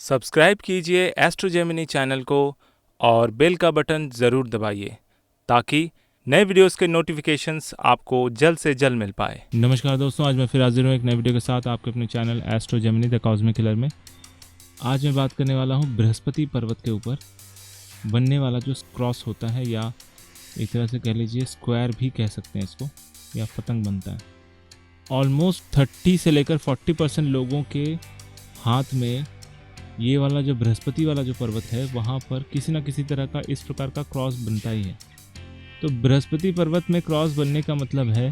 Subscribe कीजिए astro Gemini channel को और बेल का बटन ज़रूर दबाइए ताकि नए वीडियोस के नोटिफिकेशंस आपको जल्द से जल्द मिल पाए। नमस्कार दोस्तों, आज मैं फिर हाजिर हूँ एक नए वीडियो के साथ आपके अपने channel astro Gemini the cosmic killer में। आज मैं बात करने वाला हूँ बृहस्पति पर्वत के ऊपर बनने वाला जो क्रॉस होता है, या एक तरह से कह लीजिए स्क्वायर भी कह सकते हैं इसको, या पतंग बनता है। ऑलमोस्ट 30 से लेकर 40% लोगों के हाथ में ये वाला जो बृहस्पति वाला जो पर्वत है वहाँ पर किसी न किसी तरह का इस प्रकार का क्रॉस बनता ही है। तो बृहस्पति पर्वत में क्रॉस बनने का मतलब है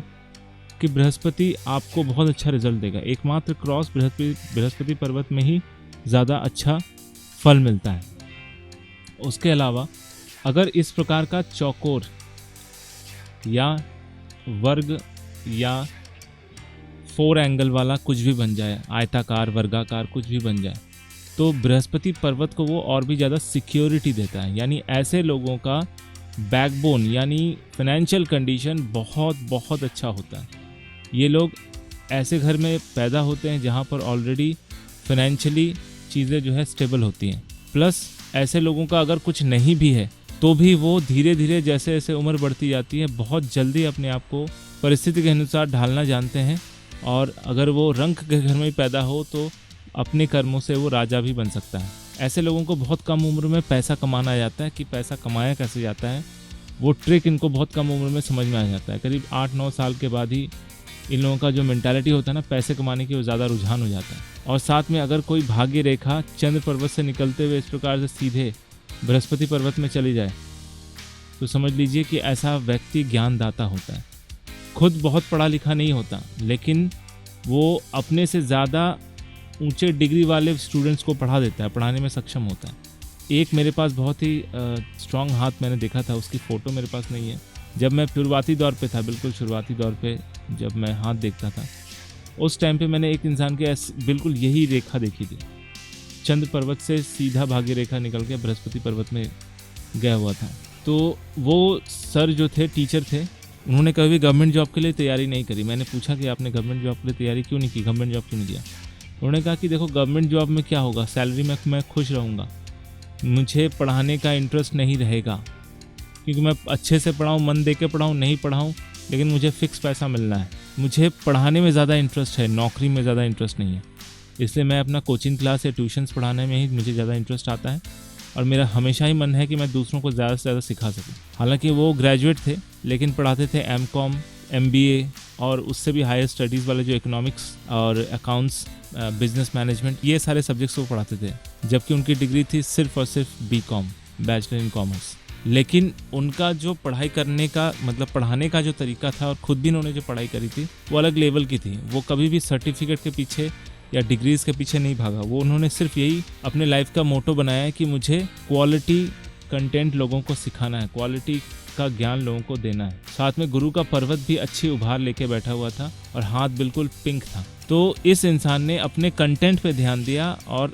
कि बृहस्पति आपको बहुत अच्छा रिजल्ट देगा। एकमात्र क्रॉस बृहस्पति पर्वत में ही ज़्यादा अच्छा फल मिलता है। उसके अलावा अगर इस प्रकार का चौकोर या वर्ग या 4 एंगल वाला कुछ भी बन जाए, आयताकार वर्गाकार कुछ भी बन जाए, तो बृहस्पति पर्वत को वो और भी ज़्यादा सिक्योरिटी देता है। यानी ऐसे लोगों का बैकबोन यानी फाइनेंशियल कंडीशन बहुत बहुत अच्छा होता है। ये लोग ऐसे घर में पैदा होते हैं जहाँ पर ऑलरेडी फाइनेंशियली चीज़ें जो है स्टेबल होती हैं। प्लस ऐसे लोगों का अगर कुछ नहीं भी है तो भी वो धीरे धीरे जैसे जैसे उम्र बढ़ती जाती है बहुत जल्दी अपने आप को परिस्थिति के अनुसार ढालना जानते हैं। और अगर वो रंक के घर में पैदा हो तो अपने कर्मों से वो राजा भी बन सकता है। ऐसे लोगों को बहुत कम उम्र में पैसा कमाना आ जाता है कि पैसा कमाया कैसे जाता है, वो ट्रिक इनको बहुत कम उम्र में समझ में आ जाता है। करीब 8-9 साल के बाद ही इन लोगों का जो मेंटालिटी होता है ना, पैसे कमाने की, वो ज़्यादा रुझान हो जाता है। और साथ में अगर कोई भाग्य रेखा चंद्र पर्वत से निकलते हुए इस प्रकार से सीधे बृहस्पति पर्वत में चली जाए तो समझ लीजिए कि ऐसा व्यक्ति ज्ञानदाता होता है। खुद बहुत पढ़ा लिखा नहीं होता, लेकिन वो अपने से ज़्यादा ऊंचे डिग्री वाले स्टूडेंट्स को पढ़ा देता है, पढ़ाने में सक्षम होता है। एक मेरे पास बहुत ही स्ट्रॉन्ग हाथ मैंने देखा था, उसकी फ़ोटो मेरे पास नहीं है। जब मैं शुरुआती दौर पे था, बिल्कुल शुरुआती दौर पे जब मैं हाथ देखता था, उस टाइम पे मैंने एक इंसान के बिल्कुल यही रेखा देखी थी। चंद्र पर्वत से सीधा भाग्य रेखा निकल के बृहस्पति पर्वत में गया हुआ था। तो वो सर जो थे, टीचर थे, उन्होंने कभी गवर्नमेंट जॉब के लिए तैयारी नहीं करी। मैंने पूछा कि आपने गवर्नमेंट जॉब के लिए तैयारी क्यों नहीं की, गवर्नमेंट जॉब क्यों नहीं किया? उन्होंने कहा कि देखो, गवर्नमेंट जॉब में क्या होगा, सैलरी में मैं खुश रहूँगा, मुझे पढ़ाने का इंटरेस्ट नहीं रहेगा, क्योंकि मैं अच्छे से पढ़ाऊँ, मन दे के पढ़ाऊँ, नहीं पढ़ाऊँ, लेकिन मुझे फ़िक्स पैसा मिलना है। मुझे पढ़ाने में ज़्यादा इंटरेस्ट है, नौकरी में ज़्यादा इंटरेस्ट नहीं है। इसलिए मैं अपना कोचिंग क्लास या ट्यूशन्स पढ़ाने में ही मुझे ज़्यादा इंटरेस्ट आता है। और मेरा हमेशा ही मन है कि मैं दूसरों को ज़्यादा से ज़्यादा सिखा सकूँ। हालांकि वो ग्रेजुएट थे, लेकिन पढ़ाते थे MCOM, MBA और उससे भी हायर स्टडीज़ वाले जो इकोनॉमिक्स और अकाउंट्स, बिजनेस मैनेजमेंट, ये सारे सब्जेक्ट्स को पढ़ाते थे। जबकि उनकी डिग्री थी सिर्फ और सिर्फ BCom, बैचलर इन कॉमर्स। लेकिन उनका जो पढ़ाई करने का मतलब पढ़ाने का जो तरीका था, और ख़ुद भी उन्होंने जो पढ़ाई करी थी, वो अलग लेवल की थी। वो कभी भी सर्टिफिकेट के पीछे या डिग्रीज़ के पीछे नहीं भागा। वो उन्होंने सिर्फ यही अपने लाइफ का मोटो बनाया है कि मुझे क्वालिटी कंटेंट लोगों को सिखाना है, क्वालिटी का ज्ञान लोगों को देना है। साथ में गुरु का पर्वत भी अच्छी उभार लेके बैठा हुआ था और हाथ बिल्कुल पिंक था। तो इस इंसान ने अपने कंटेंट पे ध्यान दिया, और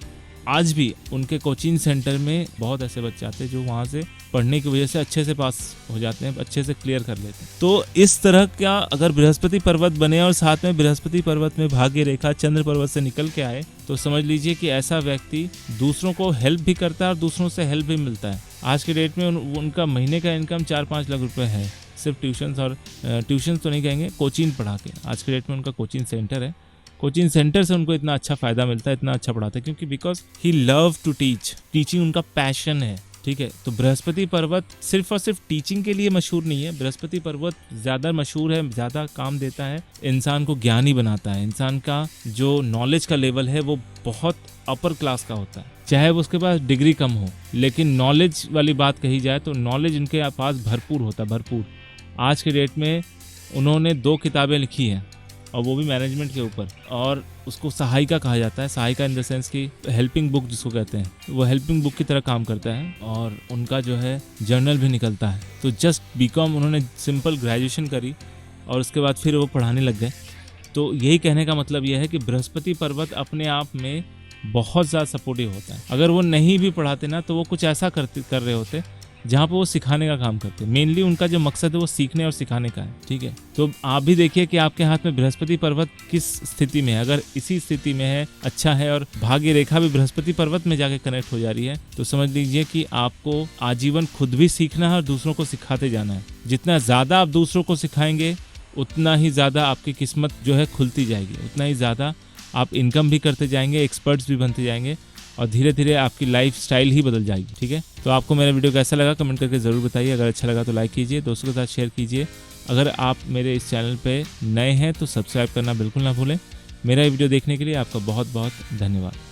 आज भी उनके कोचिंग सेंटर में बहुत ऐसे बच्चे आते हैं जो वहाँ से पढ़ने की वजह से अच्छे से पास हो जाते हैं, अच्छे से क्लियर कर लेते हैं। तो इस तरह का अगर बृहस्पति पर्वत बने और साथ में बृहस्पति पर्वत में भाग्य रेखा चंद्र पर्वत से निकल के आए, तो समझ लीजिए कि ऐसा व्यक्ति दूसरों को हेल्प भी करता है और दूसरों से हेल्प भी मिलता है। आज के डेट में उनका महीने का इनकम 4-5 लाख रुपए है, सिर्फ ट्यूशन्स, और ट्यूशन्स तो नहीं कहेंगे, कोचिंग पढ़ा के। आज के डेट में उनका कोचिंग सेंटर है। कोचिंग सेंटर से उनको इतना अच्छा फ़ायदा मिलता है, इतना अच्छा पढ़ाते हैं, क्योंकि because he love to teach. Teaching उनका पैशन है, ठीक है। तो बृहस्पति पर्वत सिर्फ और सिर्फ टीचिंग के लिए मशहूर नहीं है। बृहस्पति पर्वत ज़्यादा मशहूर है, ज़्यादा काम देता है, इंसान को ज्ञानी बनाता है। इंसान का जो नॉलेज का लेवल है वो बहुत अपर क्लास का होता है। चाहे वो उसके पास डिग्री कम हो, लेकिन नॉलेज वाली बात कही जाए तो नॉलेज इनके पास भरपूर होता है, भरपूर। आज के डेट में उन्होंने 2 किताबें लिखी हैं, और वो भी मैनेजमेंट के ऊपर, और उसको सहायिका कहा जाता है। सहायिका इन द सेंस की हेल्पिंग बुक जिसको कहते हैं, वो हेल्पिंग बुक की तरह काम करता है। और उनका जो है जर्नल भी निकलता है। तो जस्ट BCom उन्होंने सिंपल ग्रेजुएशन करी और उसके बाद फिर वो पढ़ाने लग गए। तो यही कहने का मतलब यह है कि बृहस्पति पर्वत अपने आप में बहुत ज़्यादा सपोर्टिव होता है। अगर वो नहीं भी पढ़ाते ना, तो वो कुछ ऐसा कर रहे होते जहाँ पर वो सिखाने का काम करते हैं। मेनली उनका जो मकसद है वो सीखने और सिखाने का है, ठीक है। तो आप भी देखिए कि आपके हाथ में बृहस्पति पर्वत किस स्थिति में है। अगर इसी स्थिति में है, अच्छा है, और भाग्य रेखा भी बृहस्पति पर्वत में जाके कनेक्ट हो जा रही है, तो समझ लीजिए कि आपको आजीवन खुद भी सीखना है और दूसरों को सिखाते जाना है। जितना ज़्यादा आप दूसरों को सिखाएंगे उतना ही ज़्यादा आपकी किस्मत जो है खुलती जाएगी, उतना ही ज़्यादा आप इनकम भी करते जाएंगे, एक्सपर्ट्स भी बनते जाएंगे, और धीरे धीरे आपकी लाइफ स्टाइल ही बदल जाएगी, ठीक है। तो आपको मेरा वीडियो कैसा लगा कमेंट करके ज़रूर बताइए। अगर अच्छा लगा तो लाइक कीजिए, दोस्तों के साथ शेयर कीजिए। अगर आप मेरे इस चैनल पे नए हैं तो सब्सक्राइब करना बिल्कुल ना भूलें। मेरा ये वीडियो देखने के लिए आपका बहुत बहुत धन्यवाद।